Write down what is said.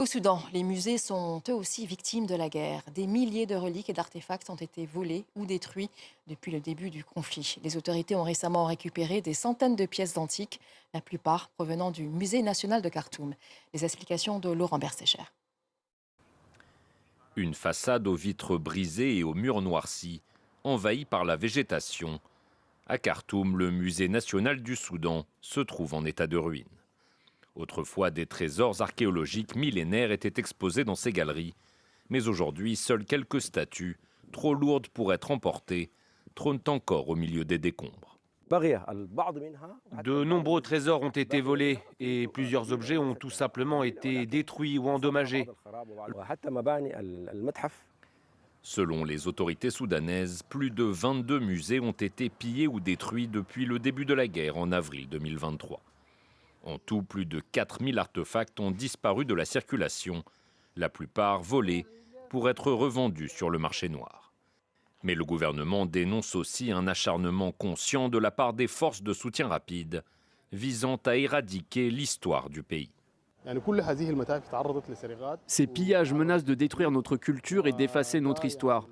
Au Soudan, les musées sont eux aussi victimes de la guerre. Des milliers de reliques et d'artefacts ont été volés ou détruits depuis le début du conflit. Les autorités ont récemment récupéré des centaines de pièces antiques, la plupart provenant du Musée national de Khartoum. Les explications de Laurent Bersécher. Une façade aux vitres brisées et aux murs noircis, envahie par la végétation. À Khartoum, le musée national du Soudan se trouve en état de ruine. Autrefois, des trésors archéologiques millénaires étaient exposés dans ces galeries. Mais aujourd'hui, seules quelques statues, trop lourdes pour être emportées, trônent encore au milieu des décombres. De nombreux trésors ont été volés et plusieurs objets ont tout simplement été détruits ou endommagés. Selon les autorités soudanaises, plus de 22 musées ont été pillés ou détruits depuis le début de la guerre en avril 2023. En tout, plus de 4000 artefacts ont disparu de la circulation, la plupart volés pour être revendus sur le marché noir. Mais le gouvernement dénonce aussi un acharnement conscient de la part des forces de soutien rapide, visant à éradiquer l'histoire du pays. Ces pillages menacent de détruire notre culture et d'effacer notre histoire.